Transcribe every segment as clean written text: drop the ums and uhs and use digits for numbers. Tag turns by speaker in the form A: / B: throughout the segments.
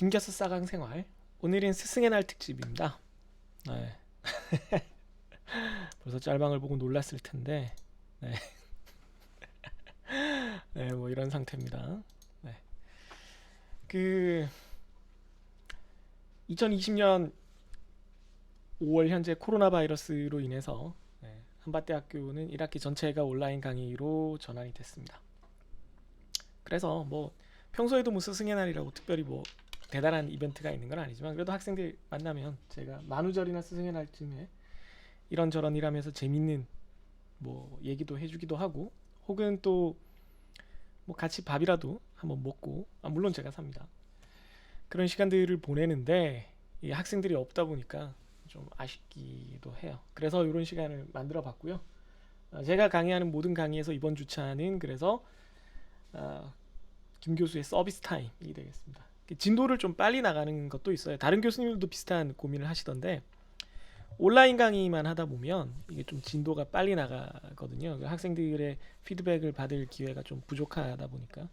A: 김겨스 싸강 생활. 오늘은 스승의 날 특집입니다. 네. 벌써 짤방을 보고 놀랐을 텐데, 네, 네, 뭐 이런 상태입니다. 네. 그 2020년 5월 현재 코로나 바이러스로 인해서 한밭대학교는 1학기 전체가 온라인 강의로 전환이 됐습니다. 그래서 뭐 평소에도 뭐 스승의 날이라고 특별히 뭐 대단한 이벤트가 있는 건 아니지만 그래도 학생들 만나면 제가 만우절이나 스승의 날쯤에 이런저런 일하면서 재밌는 뭐 얘기도 해주기도 하고 혹은 또 뭐 같이 밥이라도 한번 먹고 물론 제가 삽니다. 그런 시간들을 보내는데 이 학생들이 없다 보니까 좀 아쉽기도 해요. 그래서 이런 시간을 만들어 봤고요. 제가 강의하는 모든 강의에서 이번 주차는 그래서 어, 김 교수의 서비스 타임이 되겠습니다. 진도를 좀 빨리 나가는 것도 있어요. 다른 교수님들도 비슷한 고민을 하시던데 온라인 강의만 하다 보면 이게 좀 진도가 빨리 나가거든요. 학생들의 피드백을 받을 기회가 좀 부족하다 보니까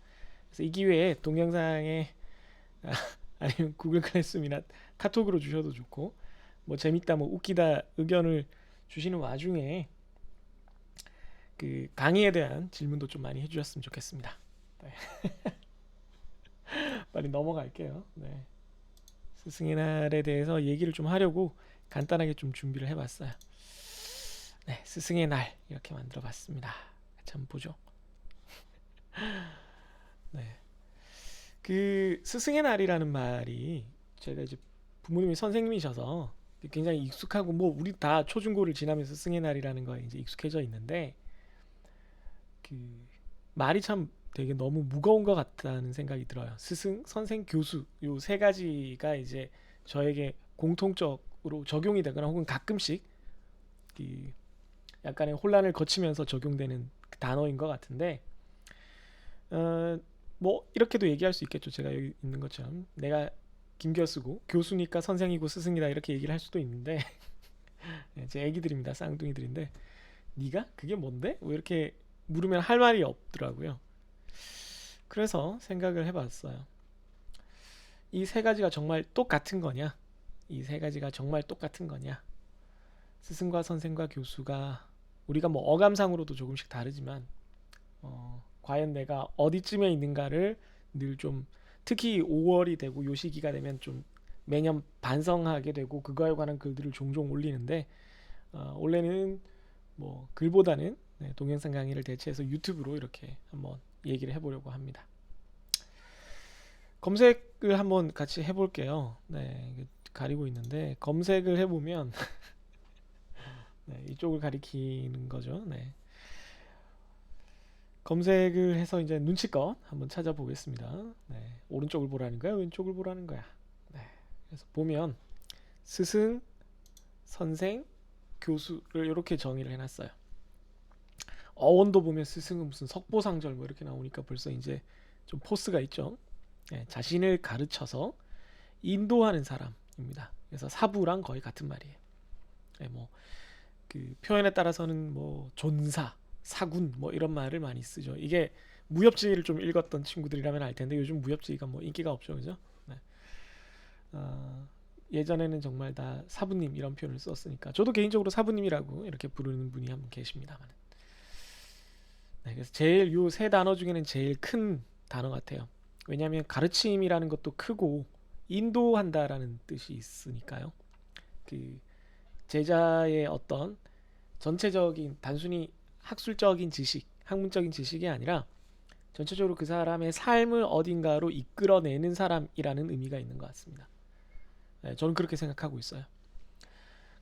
A: 그래서 이 기회에 동영상에 아니면 구글 클래스룸이나 카톡으로 주셔도 좋고 뭐 재밌다 뭐 웃기다 의견을 주시는 와중에 그 강의에 대한 질문도 좀 많이 해주셨으면 좋겠습니다. 네. 빨리 넘어갈게요. 네. 스승의 날에 대해서 얘기를 좀 하려고 간단하게 좀 준비를 해봤어요. 네, 스승의 날 이렇게 만들어봤습니다. 같이 한번 보죠. 네, 그 스승의 날이라는 말이 제가 이제 부모님이 선생님이셔서 굉장히 익숙하고 뭐 우리 다 초중고를 지나면서 스승의 날이라는 거에 이제 익숙해져 있는데 그 말이 참 되게 너무 무거운 것 같다는 생각이 들어요. 스승, 선생, 교수 요 세 가지가 이제 저에게 공통적으로 적용이 되거나 혹은 가끔씩 그 약간의 혼란을 거치면서 적용되는 그 단어인 것 같은데 뭐 이렇게도 얘기할 수 있겠죠. 제가 여기 있는 것처럼 내가 김교수고 교수니까 선생이고 스승이다 이렇게 얘기를 할 수도 있는데 제 애기들입니다. 쌍둥이들인데 네가 그게 뭔데? 뭐 이렇게 물으면 할 말이 없더라고요. 그래서 생각을 해봤어요. 이 세 가지가 정말 똑같은 거냐? 이 세 가지가 정말 똑같은 거냐? 스승과 선생과 교수가 우리가 뭐 어감상으로도 조금씩 다르지만 과연 내가 어디쯤에 있는가를 늘 좀 특히 5월이 되고 요 시기가 되면 좀 매년 반성하게 되고 그거에 관한 글들을 종종 올리는데 원래는 뭐 글보다는 동영상 강의를 대체해서 유튜브로 이렇게 한번 얘기를 해보려고 합니다. 검색을 한번 같이 해볼게요. 네, 가리고 있는데 검색을 해보면 네, 이쪽을 가리키는 거죠. 네. 검색을 해서 이제 눈치껏 한번 찾아보겠습니다. 네, 오른쪽을 보라는 거야, 왼쪽을 보라는 거야. 네, 그래서 보면 스승, 선생, 교수를 이렇게 정의를 해놨어요. 어원도 보면 스승은 무슨 석보상절 뭐 이렇게 나오니까 벌써 이제 좀 포스가 있죠. 네, 자신을 가르쳐서 인도하는 사람입니다. 그래서 사부랑 거의 같은 말이에요. 네, 뭐그 표현에 따라서는 뭐 존사, 사군 뭐 이런 말을 많이 쓰죠. 이게 무협지를 좀 읽었던 친구들이라면 알 텐데 요즘 무협지가 뭐 인기가 없죠, 그죠? 네. 어, 예전에는 정말 다 사부님 이런 표현을 썼으니까 저도 개인적으로 사부님이라고 이렇게 부르는 분이 한 분 계십니다만. 네, 그래서 제일 요 세 단어 중에는 제일 큰 단어 같아요. 왜냐하면 가르침이라는 것도 크고 인도한다라는 뜻이 있으니까요. 그 제자의 어떤 전체적인 단순히 학술적인 지식, 학문적인 지식이 아니라 전체적으로 그 사람의 삶을 어딘가로 이끌어내는 사람이라는 의미가 있는 것 같습니다. 네, 저는 그렇게 생각하고 있어요.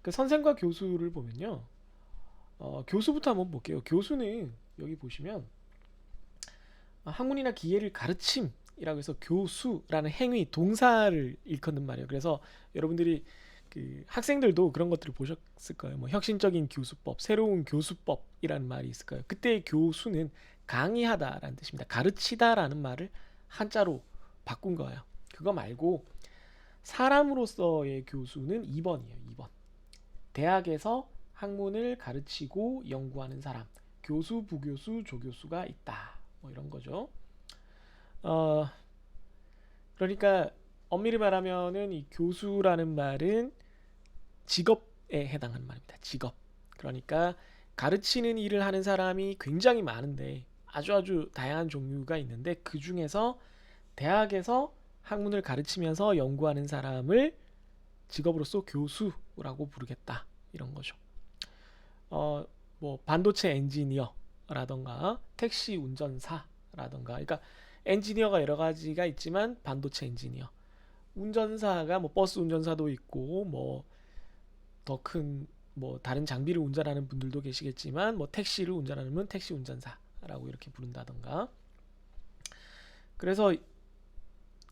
A: 그 선생과 교수를 보면요, 교수부터 한번 볼게요. 교수는 여기 보시면 학문이나 기계를 가르침이라고 해서 교수라는 행위 동사를 일컫는 말이에요. 그래서 여러분들이 그 학생들도 그런 것들을 보셨을 거예요. 뭐 혁신적인 교수법, 새로운 교수법이라는 말이 있을 거예요. 그때 교수는 강의하다라는 뜻입니다. 가르치다라는 말을 한자로 바꾼 거예요. 그거 말고 사람으로서의 교수는 2번이에요. 2번. 대학에서 학문을 가르치고 연구하는 사람. 교수, 부교수, 조교수가 있다. 뭐 이런 거죠. 어, 그러니까 엄밀히 말하면은 이 교수라는 말은 직업에 해당하는 말입니다. 직업. 그러니까 가르치는 일을 하는 사람이 굉장히 많은데 아주 다양한 종류가 있는데 그 중에서 대학에서 학문을 가르치면서 연구하는 사람을 직업으로서 교수라고 부르겠다 이런 거죠. 뭐 반도체 엔지니어라던가 택시 운전사라던가, 그러니까 엔지니어가 여러 가지가 있지만 반도체 엔지니어, 운전사가 뭐 버스 운전사도 있고 뭐 더 큰 뭐 다른 장비를 운전하는 분들도 계시겠지만 뭐 택시를 운전하는 택시 운전사라고 이렇게 부른다던가. 그래서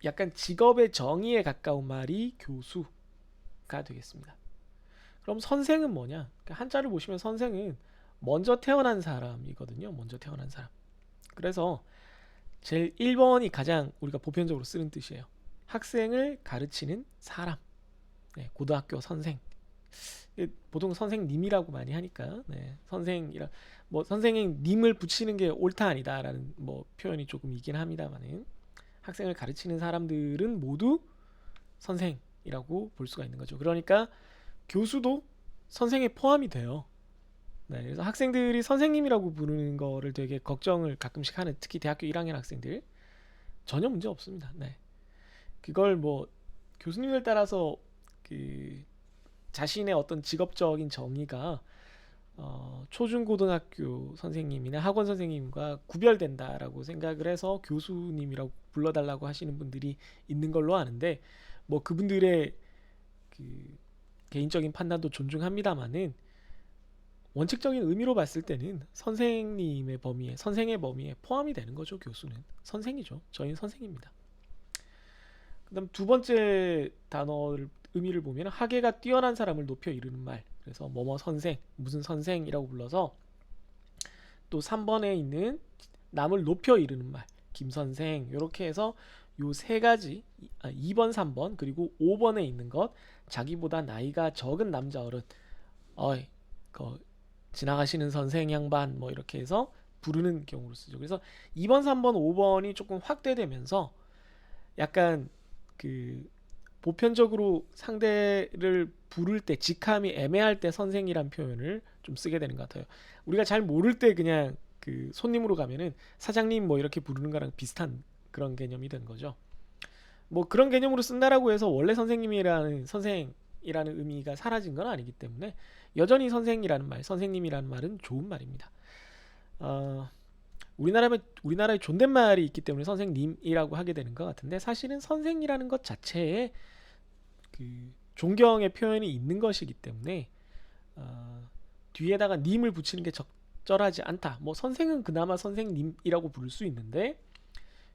A: 약간 직업의 정의에 가까운 말이 교수가 되겠습니다. 그럼 선생은 뭐냐? 한자를 보시면 선생은 먼저 태어난 사람이거든요. 먼저 태어난 사람. 그래서 제일 1번이 가장 우리가 보편적으로 쓰는 뜻이에요. 학생을 가르치는 사람. 네, 고등학교 선생. 보통 선생님이라고 많이 하니까 선생이라 뭐 선생님을 붙이는 게 옳다 아니다라는 뭐 표현이 조금 있긴 합니다만은 학생을 가르치는 사람들은 모두 선생이라고 볼 수가 있는 거죠. 그러니까 교수도 선생에 포함이 돼요. 네, 그래서 학생들이 선생님이라고 부르는 거를 되게 걱정을 가끔씩 하는, 특히 대학교 1학년 학생들 전혀 문제 없습니다. 네, 그걸 뭐 교수님을 따라서 그 자신의 어떤 직업적인 정의가 초중고등학교 선생님이나 학원 선생님과 구별된다라고 생각을 해서 교수님이라고 불러달라고 하시는 분들이 있는 걸로 아는데, 뭐 그분들의 그 개인적인 판단도 존중합니다만은 원칙적인 의미로 봤을 때는 선생님의 범위에, 선생의 범위에 포함이 되는 거죠. 교수는 선생이죠. 저희는 선생입니다. 그다음 두 번째 단어를 의미를 보면 학예가 뛰어난 사람을 높여 이르는 말. 그래서 뭐뭐 선생, 무슨 선생이라고 불러서, 또 3번에 있는 남을 높여 이르는 말, 김 선생, 이렇게 해서 요 세 가지, 2번, 3번 그리고 5번에 있는 것, 자기보다 나이가 적은 남자 어른, 어이, 지나가시는 선생 양반, 뭐 이렇게 해서 부르는 경우로 쓰죠. 그래서 2번, 3번, 5번이 조금 확대되면서 약간 그 보편적으로 상대를 부를 때 직함이 애매할 때 선생이란 표현을 좀 쓰게 되는 것 같아요. 우리가 잘 모를 때 그냥 그 손님으로 가면은 사장님 뭐 이렇게 부르는 거랑 비슷한 그런 개념이 된 거죠. 뭐 그런 개념으로 쓴다라고 해서 원래 선생이라는 의미가 사라진 건 아니기 때문에 여전히 선생이라는 말, 선생님이라는 말은 좋은 말입니다. 어, 우리나라에 존댓말이 있기 때문에 선생님이라고 하게 되는 것 같은데, 사실은 선생이라는 것 자체에 그 존경의 표현이 있는 것이기 때문에 뒤에다가 님을 붙이는 게 적절하지 않다. 뭐 선생은 그나마 선생님이라고 부를 수 있는데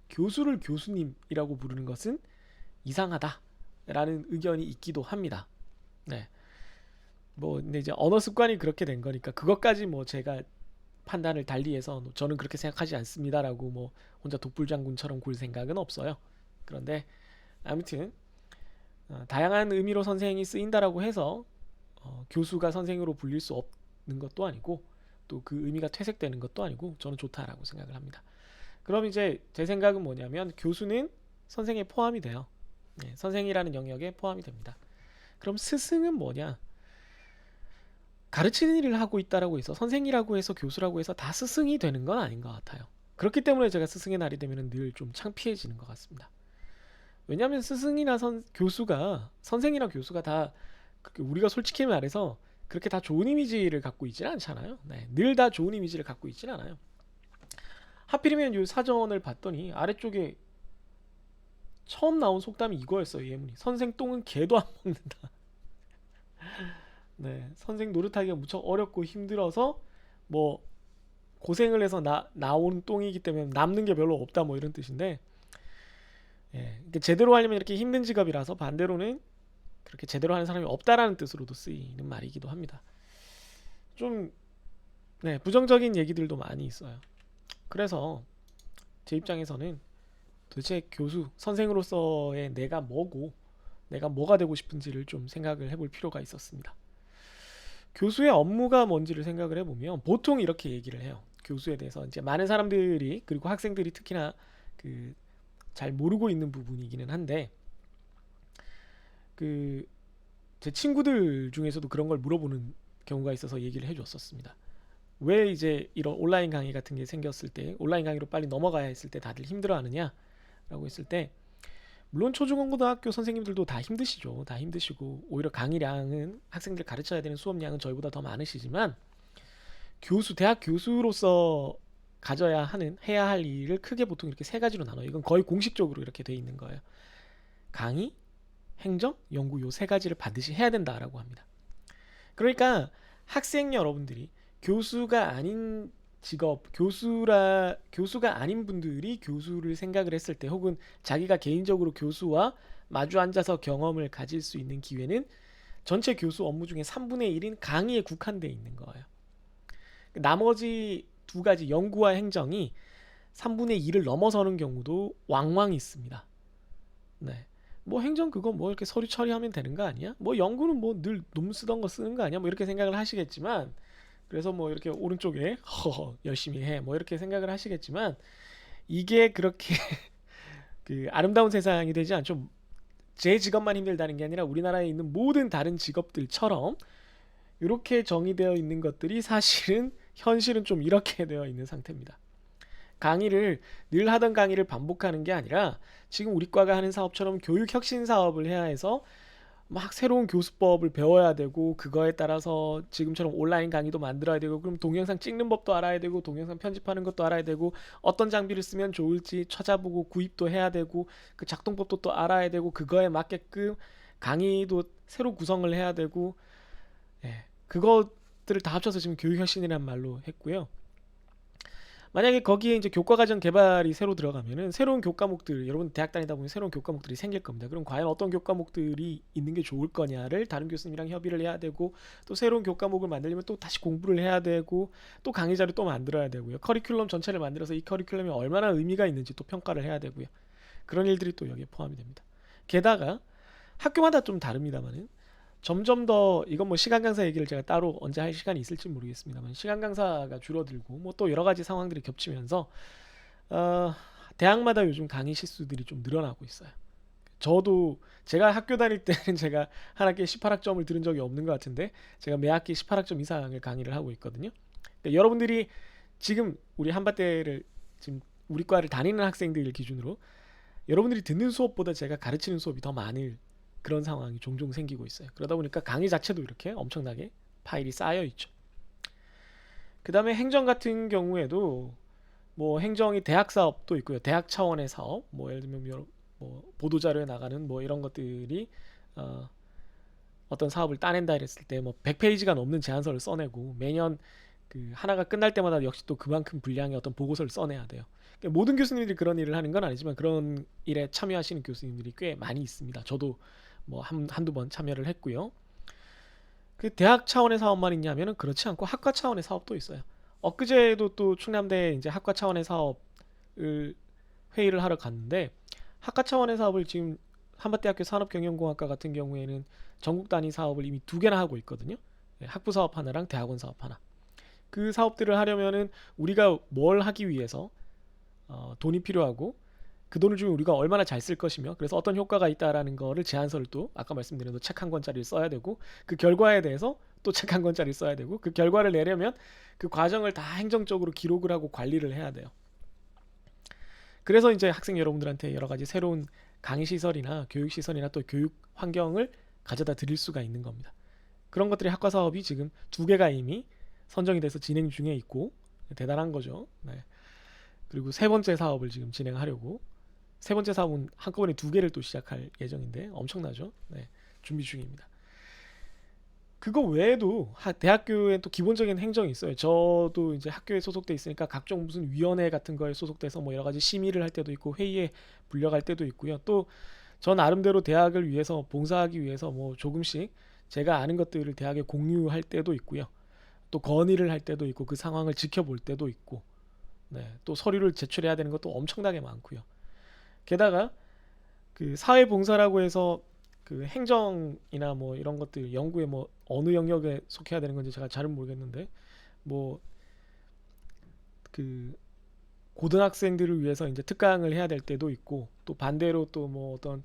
A: 교수를 교수님이라고 부르는 것은 이상하다라는 의견이 있기도 합니다. 네. 뭐 근데 이제 언어 습관이 그렇게 된 거니까 그것까지 뭐 제가 판단을 달리해서 저는 그렇게 생각하지 않습니다라고 뭐 혼자 독불장군처럼 굴 생각은 없어요. 그런데 아무튼 다양한 의미로 선생이 쓰인다라고 해서 교수가 선생으로 불릴 수 없는 것도 아니고 또 그 의미가 퇴색되는 것도 아니고 저는 좋다라고 생각을 합니다. 그럼 이제 제 생각은 뭐냐면 교수는 선생에 포함이 돼요. 네, 선생이라는 영역에 포함이 됩니다. 그럼 스승은 뭐냐? 가르치는 일을 하고 있다라고 해서 선생이라고 해서 교수라고 해서 다 스승이 되는 건 아닌 것 같아요. 그렇기 때문에 제가 스승의 날이 되면 늘 좀 창피해지는 것 같습니다. 왜냐하면 스승이나 교수가, 선생이나 교수가 다 우리가 솔직히 말해서 그렇게 다 좋은 이미지를 갖고 있지는 않잖아요. 네, 늘 다 좋은 이미지를 갖고 있지는 않아요. 하필이면 이 사전을 봤더니 아래쪽에 처음 나온 속담이 이거였어요. 예문이 선생 똥은 개도 안 먹는다. 네, 선생 노릇하기가 무척 어렵고 힘들어서 뭐 고생을 해서 나온 똥이기 때문에 남는 게 별로 없다, 뭐 이런 뜻인데, 예, 제대로 하려면 이렇게 힘든 직업이라서 반대로는 그렇게 제대로 하는 사람이 없다라는 뜻으로도 쓰이는 말이기도 합니다. 좀 부정적인 얘기들도 많이 있어요. 그래서 제 입장에서는 도대체 교수, 선생으로서의 내가 뭐고 내가 뭐가 되고 싶은지를 좀 생각을 해볼 필요가 있었습니다. 교수의 업무가 뭔지를 생각을 해보면 보통 이렇게 얘기를 해요. 교수에 대해서 이제 많은 사람들이, 그리고 학생들이 특히나 그 잘 모르고 있는 부분이기는 한데, 그 제 친구들 중에서도 그런 걸 물어보는 경우가 있어서 얘기를 해줬었습니다. 왜 이제 이런 온라인 강의 같은 게 생겼을 때 온라인 강의로 빨리 넘어가야 했을 때 다들 힘들어하느냐라고 했을 때, 물론 초중고등학교 선생님들도 다 힘드시죠. 다 힘드시고 오히려 강의량은 학생들 가르쳐야 되는 수업량은 저희보다 더 많으시지만, 대학 교수로서 가져야 하는 해야 할 일을 크게 보통 이렇게 세 가지로 나눠요. 이건 거의 공식적으로 이렇게 돼 있는 거예요. 강의, 행정, 연구, 요 세 가지를 반드시 해야 된다라고 합니다. 그러니까 학생 여러분들이 교수가 아닌 교수가 아닌 분들이 교수를 생각을 했을 때, 혹은 자기가 개인적으로 교수와 마주 앉아서 경험을 가질 수 있는 기회는 전체 교수 업무 중에 3분의 1인 강의에 국한되어 있는 거예요. 나머지 두 가지 연구와 행정이 3분의 1을 넘어서는 경우도 왕왕 있습니다. 네. 뭐 행정 그거 뭐 이렇게 서류 처리하면 되는 거 아니야? 뭐 연구는 뭐 늘 논문 쓰던 거 쓰는 거 아니야? 뭐 이렇게 생각을 하시겠지만, 그래서 뭐 이렇게 오른쪽에 허 열심히 해 뭐 이렇게 생각을 하시겠지만, 이게 그렇게 그 아름다운 세상이 되지 않죠. 제 직업만 힘들다는 게 아니라 우리나라에 있는 모든 다른 직업들처럼 이렇게 정의되어 있는 것들이 사실은 현실은 좀 이렇게 되어 있는 상태입니다. 강의를 늘 하던 강의를 반복하는 게 아니라 지금 우리 과가 하는 사업처럼 교육 혁신 사업을 해야 해서 막 새로운 교수법을 배워야 되고, 그거에 따라서 지금처럼 온라인 강의도 만들어야 되고, 그럼 동영상 찍는 법도 알아야 되고, 동영상 편집하는 것도 알아야 되고, 어떤 장비를 쓰면 좋을지 찾아보고 구입도 해야 되고, 그 작동법도 또 알아야 되고, 그거에 맞게끔 강의도 새로 구성을 해야 되고, 예, 그것들을 다 합쳐서 지금 교육혁신이라는 말로 했고요. 만약에 거기에 이제 교과과정 개발이 새로 들어가면은 새로운 교과목들, 여러분 대학 다니다 보면 새로운 교과목들이 생길 겁니다. 그럼 과연 어떤 교과목들이 있는 게 좋을 거냐를 다른 교수님이랑 협의를 해야 되고, 또 새로운 교과목을 만들려면 또 다시 공부를 해야 되고, 또 강의자를 또 만들어야 되고요. 커리큘럼 전체를 만들어서 이 커리큘럼이 얼마나 의미가 있는지 또 평가를 해야 되고요. 그런 일들이 또 여기에 포함이 됩니다. 게다가 학교마다 좀 다릅니다만은 점점 더, 이건 뭐 시간 강사 얘기를 제가 따로 언제 할 시간이 있을지 모르겠습니다만, 시간 강사가 줄어들고 뭐 또 여러 가지 상황들이 겹치면서 어, 대학마다 요즘 강의 실수들이 좀 늘어나고 있어요. 저도 제가 학교 다닐 때는 제가 한 학기에 18학점을 들은 적이 없는 것 같은데, 제가 매 학기 18학점 이상을 강의를 하고 있거든요. 그러니까 여러분들이 지금 우리 한밭대를 지금 우리 과를 다니는 학생들 기준으로 여러분들이 듣는 수업보다 제가 가르치는 수업이 더 많을 그런 상황이 종종 생기고 있어요. 그러다 보니까 강의 자체도 이렇게 엄청나게 파일이 쌓여 있죠. 그 다음에 행정 같은 경우에도 뭐 행정이 대학 사업도 있고요. 대학 차원의 사업, 뭐 예를 들면 뭐 보도자료에 나가는 뭐 이런 것들이 어, 어떤 사업을 따낸다 했을 때 뭐 100페이지가 넘는 제안서를 써내고, 매년 그 하나가 끝날 때마다 역시 또 그만큼 분량의 어떤 보고서를 써내야 돼요. 그러니까 모든 교수님들이 그런 일을 하는 건 아니지만 그런 일에 참여하시는 교수님들이 꽤 많이 있습니다. 저도 뭐 한두 번 참여를 했고요. 그 대학 차원의 사업만 있냐면은 그렇지 않고 학과 차원의 사업도 있어요. 엊그제도 또 충남대 이제 학과 차원의 사업을 회의를 하러 갔는데, 학과 차원의 사업을 지금 한밭대학교 산업경영공학과 같은 경우에는 전국 단위 사업을 이미 두 개나 하고 있거든요. 네, 학부 사업 하나랑 대학원 사업 하나. 그 사업들을 하려면은 우리가 뭘 하기 위해서 돈이 필요하고, 그 돈을 주면 우리가 얼마나 잘 쓸 것이며, 그래서 어떤 효과가 있다라는 거를 제안서를 또 아까 말씀드린 책 한 권짜리를 써야 되고, 그 결과에 대해서 또 책 한 권짜리를 써야 되고, 그 결과를 내려면 그 과정을 다 행정적으로 기록을 하고 관리를 해야 돼요. 그래서 이제 학생 여러분들한테 여러 가지 새로운 강의 시설이나 교육 시설이나 또 교육 환경을 가져다 드릴 수가 있는 겁니다. 그런 것들이 학과 사업이 지금 두 개가 이미 선정이 돼서 진행 중에 있고, 대단한 거죠. 네. 그리고 세 번째 사업을 지금 진행하려고, 세 번째 사업은 한꺼번에 두 개를 또 시작할 예정인데 엄청나죠. 네, 준비 중입니다. 그거 외에도 대학교에 또 기본적인 행정이 있어요. 저도 이제 학교에 소속돼 있으니까 각종 무슨 위원회 같은 거에 소속돼서 뭐 여러 가지 심의를 할 때도 있고, 회의에 불려갈 때도 있고요. 또 저 나름대로 대학을 위해서 봉사하기 위해서 뭐 조금씩 제가 아는 것들을 대학에 공유할 때도 있고요. 또 건의를 할 때도 있고, 그 상황을 지켜볼 때도 있고, 네, 또 서류를 제출해야 되는 것도 엄청나게 많고요. 게다가 그 사회봉사라고 해서 그 행정이나 뭐 이런 것들 연구에 뭐 어느 영역에 속해야 되는 건지 제가 잘은 모르겠는데, 뭐 그 고등학생들을 위해서 이제 특강을 해야 될 때도 있고, 또 반대로 또 뭐 어떤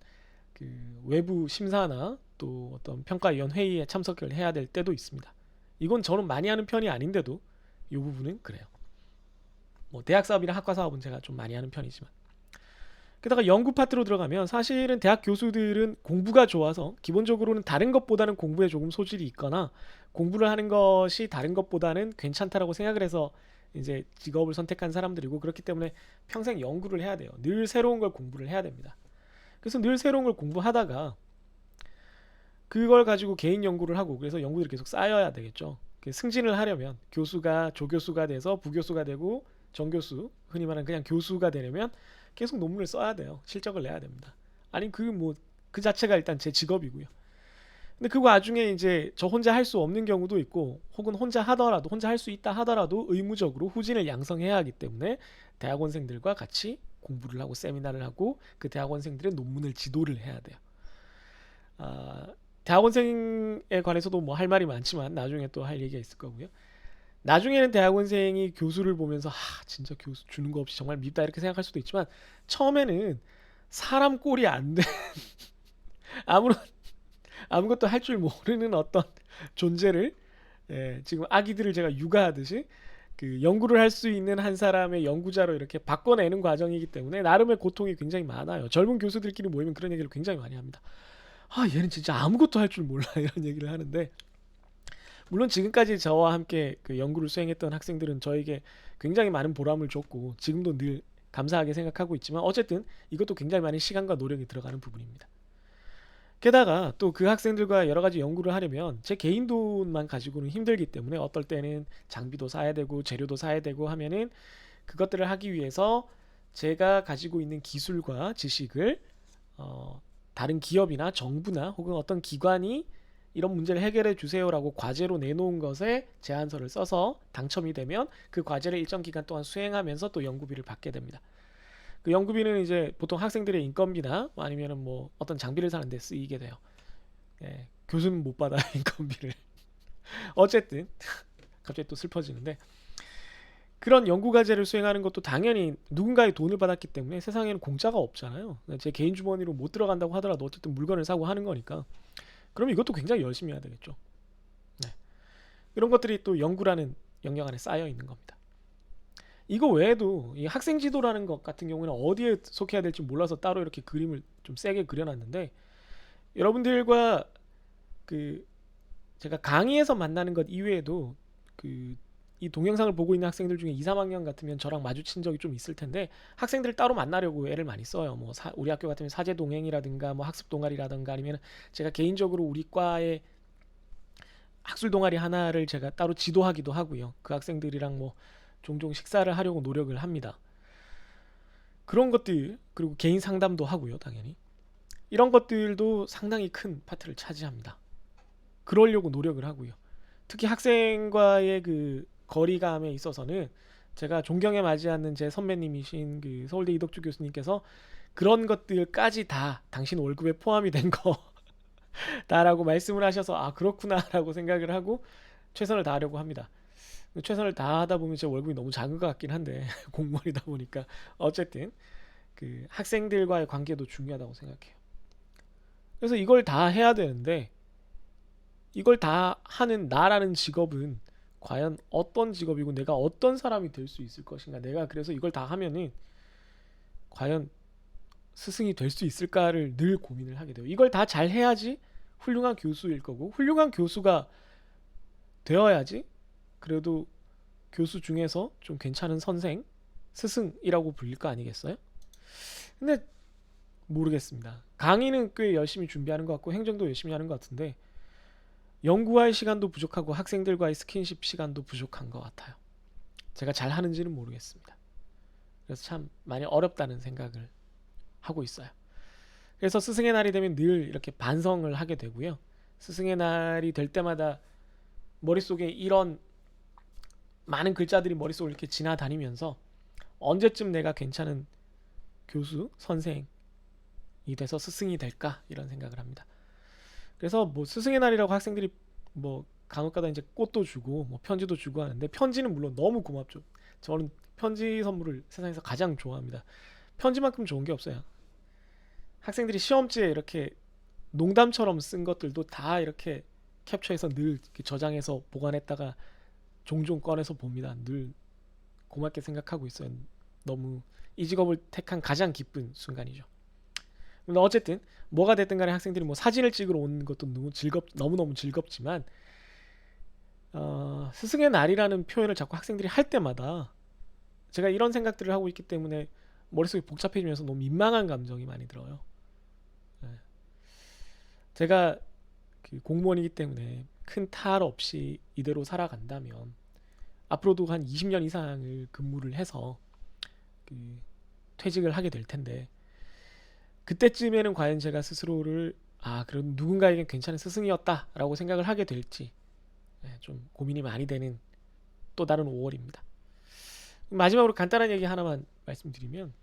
A: 그 외부 심사나 또 어떤 평가위원 회의에 참석을 해야 될 때도 있습니다. 이건 저는 많이 하는 편이 아닌데도 이 부분은 그래요. 뭐 대학 사업이나 학과 사업은 제가 좀 많이 하는 편이지만, 게다가 연구 파트로 들어가면 사실은 대학 교수들은 공부가 좋아서 기본적으로는 다른 것보다는 공부에 조금 소질이 있거나 공부를 하는 것이 다른 것보다는 괜찮다라고 생각을 해서 이제 직업을 선택한 사람들이고, 그렇기 때문에 평생 연구를 해야 돼요. 늘 새로운 걸 공부를 해야 됩니다. 그래서 늘 새로운 걸 공부하다가 그걸 가지고 개인 연구를 하고, 그래서 연구들이 계속 쌓여야 되겠죠. 승진을 하려면 교수가 조교수가 돼서 부교수가 되고 정교수, 흔히 말하는 그냥 교수가 되려면 계속 논문을 써야 돼요. 실적을 내야 됩니다. 아니 그 자체가 일단 제 직업이고요. 근데 그 와중에 이제 저 혼자 할 수 없는 경우도 있고, 혹은 혼자 할 수 있다 하더라도 의무적으로 후진을 양성해야 하기 때문에 대학원생들과 같이 공부를 하고 세미나를 하고 그 대학원생들의 논문을 지도를 해야 돼요. 대학원생에 관해서도 뭐 할 말이 많지만 나중에 또 할 얘기가 있을 거고요. 나중에는 대학원생이 교수를 보면서 진짜 교수 주는 거 없이 정말 밉다 이렇게 생각할 수도 있지만, 처음에는 사람 꼴이 안 돼. 아무것도 할 줄 모르는 어떤 존재를, 지금 아기들을 제가 육아하듯이 그 연구를 할 수 있는 한 사람의 연구자로 이렇게 바꿔내는 과정이기 때문에 나름의 고통이 굉장히 많아요. 젊은 교수들끼리 모이면 그런 얘기를 굉장히 많이 합니다. 얘는 진짜 아무것도 할 줄 몰라 이런 얘기를 하는데, 물론 지금까지 저와 함께 그 연구를 수행했던 학생들은 저에게 굉장히 많은 보람을 줬고 지금도 늘 감사하게 생각하고 있지만, 어쨌든 이것도 굉장히 많은 시간과 노력이 들어가는 부분입니다. 게다가 또 그 학생들과 여러 가지 연구를 하려면 제 개인 돈만 가지고는 힘들기 때문에 어떨 때는 장비도 사야 되고 재료도 사야 되고 하면은, 그것들을 하기 위해서 제가 가지고 있는 기술과 지식을 다른 기업이나 정부나 혹은 어떤 기관이 이런 문제를 해결해 주세요라고 과제로 내놓은 것에 제안서를 써서 당첨이 되면 그 과제를 일정 기간 동안 수행하면서 또 연구비를 받게 됩니다. 그 연구비는 이제 보통 학생들의 인건비나 아니면은 뭐 어떤 장비를 사는 데 쓰이게 돼요. 교수는 못 받아요, 인건비를. 어쨌든 갑자기 또 슬퍼지는데, 그런 연구 과제를 수행하는 것도 당연히 누군가의 돈을 받았기 때문에 세상에는 공짜가 없잖아요. 제 개인 주머니로 못 들어간다고 하더라도 어쨌든 물건을 사고 하는 거니까, 그럼 이것도 굉장히 열심히 해야 되겠죠. 네. 이런 것들이 또 연구라는 영역 안에 쌓여 있는 겁니다. 이거 외에도 이 학생 지도라는 것 같은 경우는 어디에 속해야 될지 몰라서 따로 이렇게 그림을 좀 세게 그려놨는데, 여러분들과 그 제가 강의에서 만나는 것 이외에도 이 동영상을 보고 있는 학생들 중에 2, 3학년 같으면 저랑 마주친 적이 좀 있을 텐데, 학생들을 따로 만나려고 애를 많이 써요. 뭐 우리 학교 같으면 사제 동행이라든가 뭐 학습 동아리라든가, 아니면 제가 개인적으로 우리 과의 학술 동아리 하나를 제가 따로 지도하기도 하고요. 그 학생들이랑 뭐 종종 식사를 하려고 노력을 합니다. 그런 것들, 그리고 개인 상담도 하고요, 당연히. 이런 것들도 상당히 큰 파트를 차지합니다. 그러려고 노력을 하고요. 특히 학생과의 그 거리감에 있어서는 제가 존경에 맞지 않는 제 선배님이신 그 서울대 이덕주 교수님께서 그런 것들까지 다 당신 월급에 포함이 된 거다라고 말씀을 하셔서 그렇구나라고 생각을 하고 최선을 다하려고 합니다. 최선을 다하다 보면 제 월급이 너무 작은 것 같긴 한데 공무원이다 보니까 어쨌든 그 학생들과의 관계도 중요하다고 생각해요. 그래서 이걸 다 해야 되는데, 이걸 다 하는 나라는 직업은 과연 어떤 직업이고 내가 어떤 사람이 될 수 있을 것인가, 내가 그래서 이걸 다 하면은 과연 스승이 될 수 있을까를 늘 고민을 하게 돼요. 이걸 다 잘 해야지 훌륭한 교수일 거고, 훌륭한 교수가 되어야지 그래도 교수 중에서 좀 괜찮은 선생, 스승이라고 불릴 거 아니겠어요? 근데 모르겠습니다. 강의는 꽤 열심히 준비하는 것 같고 행정도 열심히 하는 것 같은데, 연구할 시간도 부족하고 학생들과의 스킨십 시간도 부족한 것 같아요. 제가 잘 하는지는 모르겠습니다. 그래서 참 많이 어렵다는 생각을 하고 있어요. 그래서 스승의 날이 되면 늘 이렇게 반성을 하게 되고요. 스승의 날이 될 때마다 머릿속에 이런 많은 글자들이 머릿속을 이렇게 지나다니면서 언제쯤 내가 괜찮은 교수, 선생이 돼서 스승이 될까, 이런 생각을 합니다. 그래서 뭐 스승의 날이라고 학생들이 뭐 간혹가다 이제 꽃도 주고 뭐 편지도 주고 하는데, 편지는 물론 너무 고맙죠. 저는 편지 선물을 세상에서 가장 좋아합니다. 편지만큼 좋은 게 없어요. 학생들이 시험지에 이렇게 농담처럼 쓴 것들도 다 이렇게 캡처해서 늘 이렇게 저장해서 보관했다가 종종 꺼내서 봅니다. 늘 고맙게 생각하고 있어요. 너무 이 직업을 택한 가장 기쁜 순간이죠. 근데 어쨌든 뭐가 됐든 간에 학생들이 뭐 사진을 찍으러 오는 것도 너무너무 즐겁지만 스승의 날이라는 표현을 자꾸 학생들이 할 때마다 제가 이런 생각들을 하고 있기 때문에 머릿속이 복잡해지면서 너무 민망한 감정이 많이 들어요. 네. 제가 그 공무원이기 때문에 큰 탈 없이 이대로 살아간다면 앞으로도 한 20년 이상을 근무를 해서 그 퇴직을 하게 될 텐데 그때쯤에는 과연 제가 스스로를 그럼 누군가에겐 괜찮은 스승이었다라고 생각을 하게 될지 좀 고민이 많이 되는 또 다른 5월입니다. 마지막으로 간단한 얘기 하나만 말씀드리면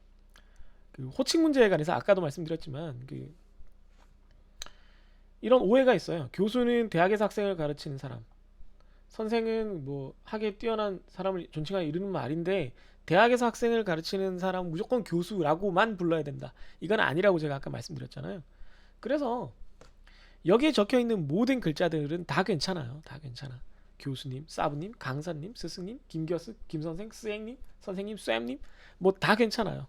A: 그 호칭 문제에 관해서 아까도 말씀드렸지만 그 이런 오해가 있어요. 교수는 대학에서 학생을 가르치는 사람, 선생은 뭐 학에 뛰어난 사람을 존칭하여 이르는 말인데 대학에서 학생을 가르치는 사람 무조건 교수라고만 불러야 된다. 이건 아니라고 제가 아까 말씀드렸잖아요. 그래서 여기에 적혀 있는 모든 글자들은 다 괜찮아요. 다 괜찮아. 교수님, 사부님, 강사님, 스승님, 김교수, 김선생, 스행님, 선생님, 쌤님 뭐 다 괜찮아요.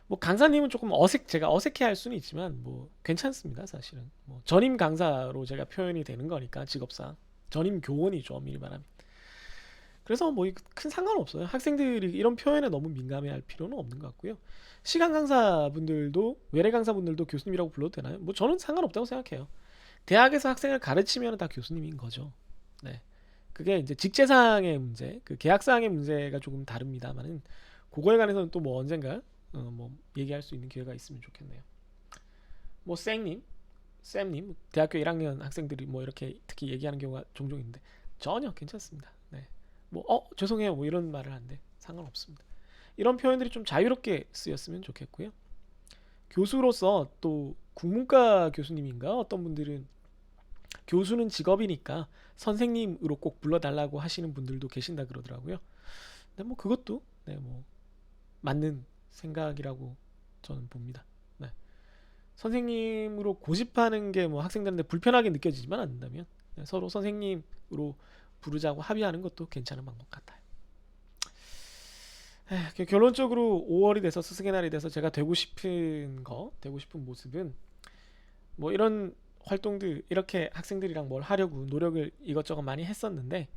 A: 뭐 강사님은 조금 제가 어색해할 수는 있지만 뭐 괜찮습니다. 사실은 뭐 전임 강사로 제가 표현이 되는 거니까 직업상 전임 교원이죠. 엄밀히 말하면. 그래서 뭐 큰 상관없어요. 학생들이 이런 표현에 너무 민감해할 필요는 없는 것 같고요. 시간 강사분들도 외래 강사분들도 교수님이라고 불러도 되나요? 뭐 저는 상관없다고 생각해요. 대학에서 학생을 가르치면 다 교수님인 거죠. 네. 그게 이제 직제상의 문제, 그 계약상의 문제가 조금 다릅니다만은 그거에 관해서는 또 뭐 언젠가 뭐 얘기할 수 있는 기회가 있으면 좋겠네요. 뭐 쌤님, 대학교 1학년 학생들이 뭐 이렇게 특히 얘기하는 경우가 종종 있는데 전혀 괜찮습니다. 네. 뭐 죄송해요 뭐 이런 말을 하는데 상관없습니다. 이런 표현들이 좀 자유롭게 쓰였으면 좋겠고요. 교수로서 또 국문과 교수님인가 어떤 분들은 교수는 직업이니까 선생님으로 꼭 불러달라고 하시는 분들도 계신다 그러더라고요. 근데 뭐 그것도 뭐 맞는 생각이라고 저는 봅니다. 네. 선생님으로 고집하는 게 뭐 학생들한테 불편하게 느껴지지만 않는다면 서로 선생님으로 부르자고 합의하는 것도 괜찮은 방법 같아요. 결론적으로 5월이 돼서 스승의 날이 돼서 제가 되고 싶은 모습은 뭐 이런 활동들 이렇게 학생들이랑 뭘 하려고 노력을 이것저것 많이 했었는데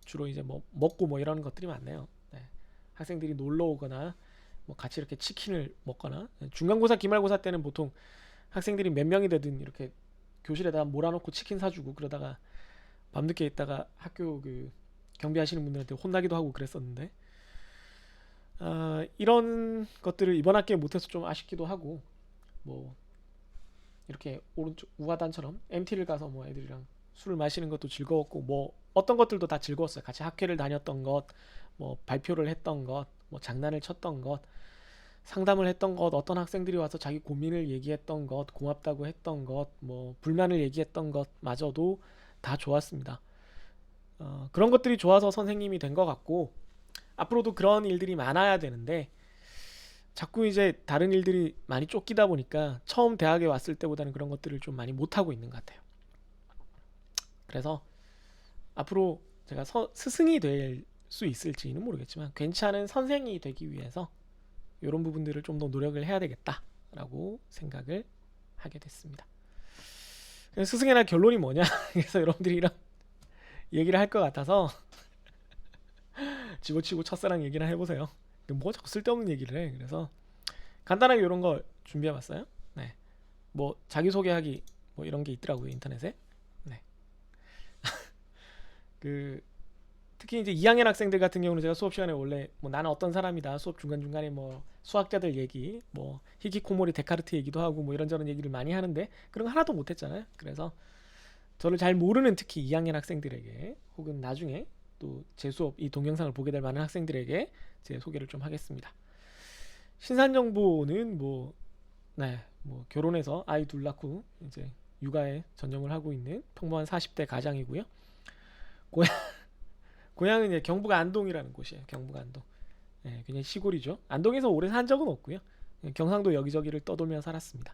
A: 주로 이제 뭐 먹고 뭐 이런 것들이 많네요. 네. 학생들이 놀러 오거나 뭐 같이 이렇게 치킨을 먹거나 중간고사 기말고사 때는 보통 학생들이 몇 명이 되든 이렇게 교실에다 몰아놓고 치킨 사주고 그러다가 밤늦게 있다가 학교 그 경비하시는 분들한테 혼나기도 하고 그랬었는데 이런 것들을 이번 학기에 못해서 좀 아쉽기도 하고 뭐 이렇게 오른쪽 우하단처럼 MT를 가서 뭐 애들이랑 술을 마시는 것도 즐거웠고 뭐 어떤 것들도 다 즐거웠어요. 같이 학회를 다녔던 것, 뭐 발표를 했던 것, 뭐 장난을 쳤던 것, 상담을 했던 것, 어떤 학생들이 와서 자기 고민을 얘기했던 것, 고맙다고 했던 것, 뭐 불만을 얘기했던 것마저도 다 좋았습니다. 그런 것들이 좋아서 선생님이 된 것 같고 앞으로도 그런 일들이 많아야 되는데 자꾸 이제 다른 일들이 많이 쫓기다 보니까 처음 대학에 왔을 때보다는 그런 것들을 좀 많이 못하고 있는 것 같아요. 그래서 앞으로 제가 스승이 될 수 있을지는 모르겠지만 괜찮은 선생이 되기 위해서 이런 부분들을 좀 더 노력을 해야 되겠다라고 생각을 하게 됐습니다. 그래서 스승의 날 결론이 뭐냐? 그래서 여러분들이 이런 얘기를 할 것 같아서 집어치고 첫사랑 얘기나 해보세요. 뭐 자꾸 쓸데없는 얘기를 해. 그래서 간단하게 이런 거 준비해봤어요. 네, 뭐 자기소개하기 뭐 이런 게 있더라고요 인터넷에. 네, 그 특히 이제 2학년 학생들 같은 경우는 제가 수업 시간에 원래 뭐 나는 어떤 사람이다 수업 중간 중간에 뭐 수학자들 얘기, 뭐 히키코모리 데카르트 얘기도 하고 뭐 이런저런 얘기를 많이 하는데 그런 거 하나도 못했잖아요. 그래서 저를 잘 모르는 특히 2학년 학생들에게 혹은 나중에 또 제 수업 이 동영상을 보게 될 많은 학생들에게 제 소개를 좀 하겠습니다. 신산정보는 뭐 결혼해서 아이 둘 낳고 이제 육아에 전념을 하고 있는 평범한 40대 가장이고요. 고향은 이제 경북 안동이라는 곳이에요. 경북 안동. 네, 그냥 시골이죠. 안동에서 오래 산 적은 없고요. 경상도 여기저기를 떠돌며 살았습니다.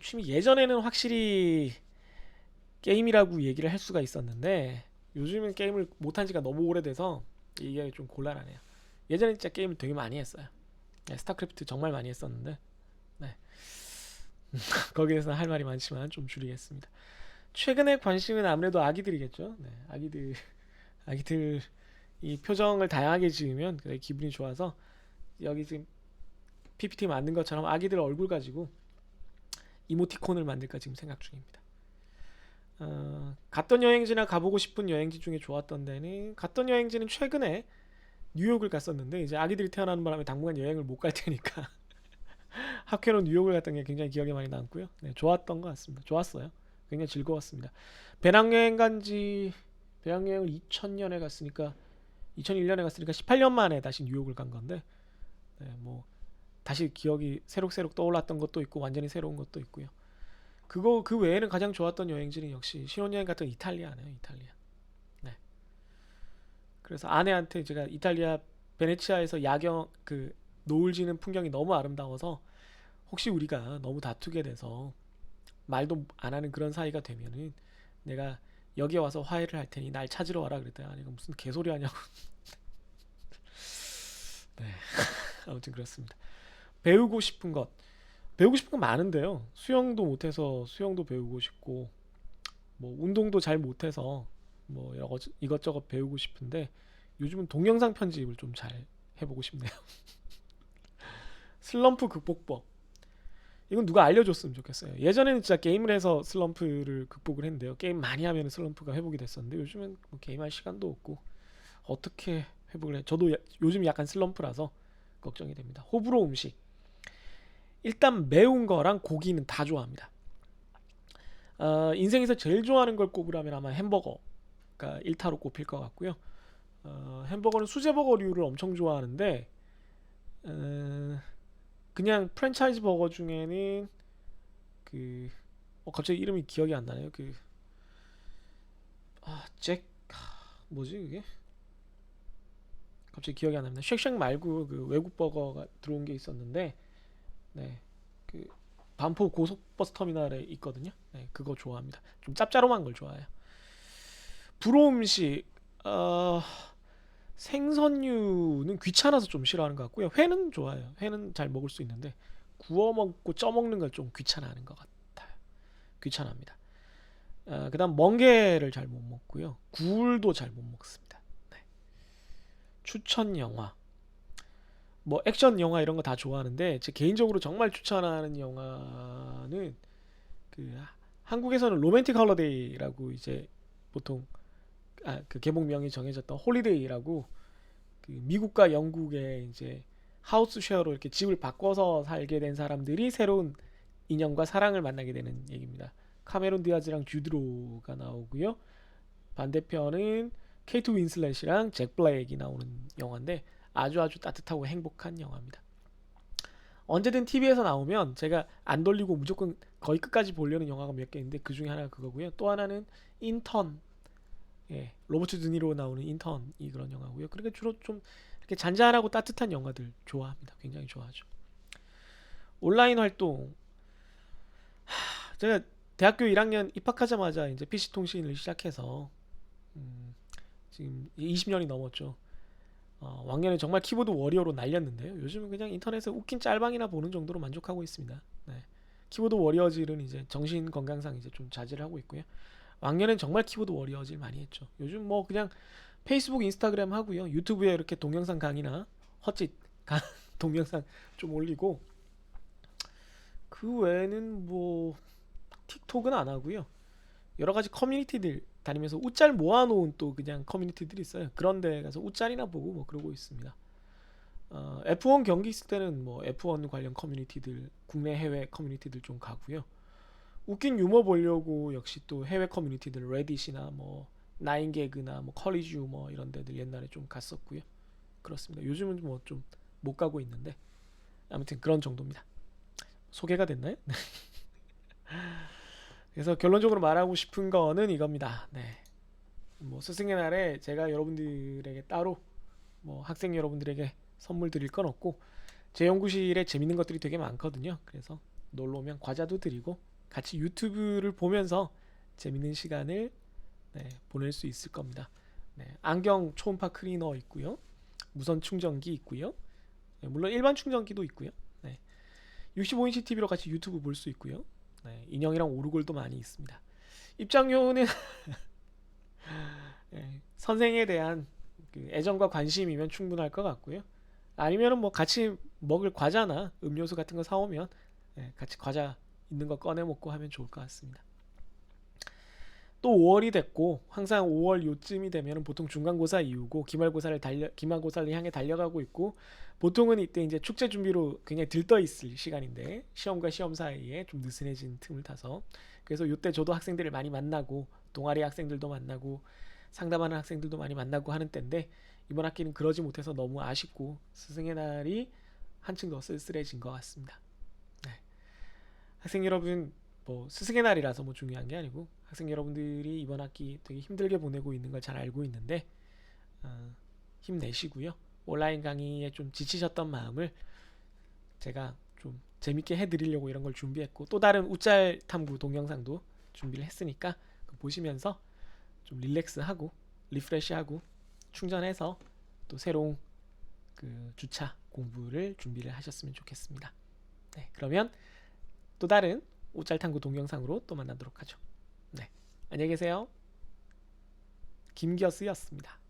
A: 취미 예전에는 확실히 게임이라고 얘기를 할 수가 있었는데 요즘은 게임을 못한 지가 너무 오래돼서 이게 좀 곤란하네요. 예전에 진짜 게임을 되게 많이 했어요. 네, 스타크래프트 정말 많이 했었는데 네. 거기에 대해서는 할 말이 많지만 좀 줄이겠습니다. 최근에 관심은 아무래도 아기들이겠죠. 네, 아기들 이 표정을 다양하게 지으면 그래 기분이 좋아서 여기 지금 PPT 만든 것처럼 아기들 얼굴 가지고 이모티콘을 만들까 지금 생각 중입니다. 갔던 여행지나 가보고 싶은 여행지 중에 좋았던 데는 갔던 여행지는 최근에 뉴욕을 갔었는데 이제 아기들이 태어나는 바람에 당분간 여행을 못 갈 테니까 학회로 뉴욕을 갔던 게 굉장히 기억에 많이 남고요. 네, 좋았던 것 같습니다. 좋았어요. 굉장히 즐거웠습니다. 배낭여행 간지 배낭여행을 2000년에 갔으니까 2001년에 갔으니까 18년 만에 다시 뉴욕을 간 건데 네, 뭐 다시 기억이 새록새록 떠올랐던 것도 있고 완전히 새로운 것도 있고요. 그 외에는 가장 좋았던 여행지는 역시 신혼여행 갔던 이탈리아네요. 이탈리아. 네. 그래서 아내한테 제가 이탈리아 베네치아에서 야경 그 노을 지는 풍경이 너무 아름다워서 혹시 우리가 너무 다투게 돼서 말도 안 하는 그런 사이가 되면은 내가 여기에 와서 화해를 할 테니 날 찾으러 와라 그랬더니 아내가 무슨 개소리 하냐고. 네. 아무튼 그렇습니다. 배우고 싶은 것. 배우고 싶은 건 많은데요. 수영도 못해서 수영도 배우고 싶고 뭐 운동도 잘 못해서 뭐 이것저것 배우고 싶은데 요즘은 동영상 편집을 좀 잘 해보고 싶네요. 슬럼프 극복법. 이건 누가 알려줬으면 좋겠어요. 예전에는 진짜 게임을 해서 슬럼프를 극복을 했는데요. 게임 많이 하면 슬럼프가 회복이 됐었는데 요즘은 뭐 게임할 시간도 없고 어떻게 회복을 해? 저도 요즘 약간 슬럼프라서 걱정이 됩니다. 호불호 음식. 일단 매운 거랑 고기는 다 좋아합니다. 인생에서 제일 좋아하는 걸 꼽으라면 아마 햄버거가 1타로 꼽힐 것 같고요. 햄버거는 수제버거류를 엄청 좋아하는데 어, 그냥 프랜차이즈 버거 중에는 그 갑자기 이름이 기억이 안 나네요. 잭 뭐지 그게? 갑자기 기억이 안 납니다. 쉑쉑 말고 그 외국 버거가 들어온 게 있었는데 네. 그 반포 고속버스 터미널에 있거든요. 네, 그거 좋아합니다. 좀 짭짤한 걸 좋아해요. 불호 음식 어, 생선류는 귀찮아서 좀 싫어하는 것 같고요. 회는 좋아해요. 회는 잘 먹을 수 있는데 구워 먹고 쪄 먹는 걸 좀 귀찮아하는 것 같아요. 귀찮아합니다. 그다음 멍게를 잘 못 먹고요. 굴도 잘 못 먹습니다. 네. 추천 영화 뭐 액션 영화 이런 거 다 좋아하는데 제 개인적으로 정말 추천하는 영화는 그 한국에서는 로맨틱 홀리데이라고 이제 보통 그 개봉명이 정해졌던 홀리데이라고 그 미국과 영국의 이제 하우스 쉐어로 이렇게 집을 바꿔서 살게 된 사람들이 새로운 인연과 사랑을 만나게 되는 얘기입니다. 카메론 디아즈랑 주드로가 나오고요. 반대편은 케이트 윈슬렛이랑 잭 블랙이 나오는 영화인데 아주 따뜻하고 행복한 영화입니다. 언제든 TV에서 나오면 제가 안 돌리고 무조건 거의 끝까지 보려는 영화가 몇 개 있는데 그 중에 하나가 그거고요. 또 하나는 인턴, 예, 로버트 드니로 나오는 인턴이 그런 영화고요. 그러니까 주로 좀 이렇게 잔잔하고 따뜻한 영화들 좋아합니다. 굉장히 좋아하죠. 온라인 활동, 제가 대학교 1학년 입학하자마자 이제 PC 통신을 시작해서 지금 20년이 넘었죠. 왕년에 정말 키보드 워리어로 날렸는데요. 요즘은 그냥 인터넷에 웃긴 짤방이나 보는 정도로 만족하고 있습니다. 네. 키보드 워리어질은 이제 정신 건강상 이제 좀 자제를 하고 있고요. 왕년엔 정말 키보드 워리어질 많이 했죠. 요즘 뭐 그냥 페이스북, 인스타그램 하고요. 유튜브에 이렇게 동영상 강의나 헛짓 동영상 좀 올리고 그 외에는 뭐 틱톡은 안 하고요. 여러 가지 커뮤니티들 다니면서 웃짤 모아놓은 또 그냥 커뮤니티들이 있어요. 그런 데 가서 웃짤이나 보고 뭐 그러고 있습니다. F1 경기 있을 때는 뭐 F1 관련 커뮤니티들, 국내 해외 커뮤니티들 좀 가고요. 웃긴 유머 보려고 역시 또 해외 커뮤니티들 레딧이나 뭐 나인개그나 뭐 컬리지 유머 이런 데들 옛날에 좀 갔었고요. 그렇습니다. 요즘은 뭐 좀 못 가고 있는데 아무튼 그런 정도입니다. 소개가 됐나요? 그래서 결론적으로 말하고 싶은 거는 이겁니다. 네. 뭐 스승의 날에 제가 여러분들에게 따로 뭐 학생 여러분들에게 선물 드릴 건 없고 제 연구실에 재밌는 것들이 되게 많거든요. 그래서 놀러 오면 과자도 드리고 같이 유튜브를 보면서 재밌는 시간을 보낼 수 있을 겁니다. 안경 초음파 클리너 있고요. 무선 충전기 있고요. 물론 일반 충전기도 있고요. 65인치 TV로 같이 유튜브 볼 수 있고요. 인형이랑 오르골도 많이 있습니다. 입장료는 선생에 대한 그 애정과 관심이면 충분할 것 같고요. 아니면은 뭐 같이 먹을 과자나 음료수 같은 거 사오면 같이 과자 있는 거 꺼내 먹고 하면 좋을 것 같습니다. 또 5월이 됐고 항상 5월 요쯤이 되면 보통 중간고사 이후고 기말고사를 향해 달려가고 있고 보통은 이때 이제 축제 준비로 굉장히 들떠 있을 시간인데 시험과 시험 사이에 좀 느슨해진 틈을 타서 그래서 이때 저도 학생들을 많이 만나고 동아리 학생들도 만나고 상담하는 학생들도 많이 만나고 하는 때인데 이번 학기는 그러지 못해서 너무 아쉽고 스승의 날이 한층 더 쓸쓸해진 것 같습니다. 학생 여러분 뭐 스승의 날이라서 뭐 중요한 게 아니고 학생 여러분들이 이번 학기 되게 힘들게 보내고 있는 걸 잘 알고 있는데 힘내시고요. 온라인 강의에 좀 지치셨던 마음을 제가 좀 재밌게 해드리려고 이런 걸 준비했고 또 다른 우짤 탐구 동영상도 준비를 했으니까 보시면서 좀 릴렉스하고 리프레시하고 충전해서 또 새로운 그 주차 공부를 준비를 하셨으면 좋겠습니다. 그러면 또 다른 우짤 탐구 동영상으로 또 만나도록 하죠. 안녕히 계세요. 김겨스였습니다.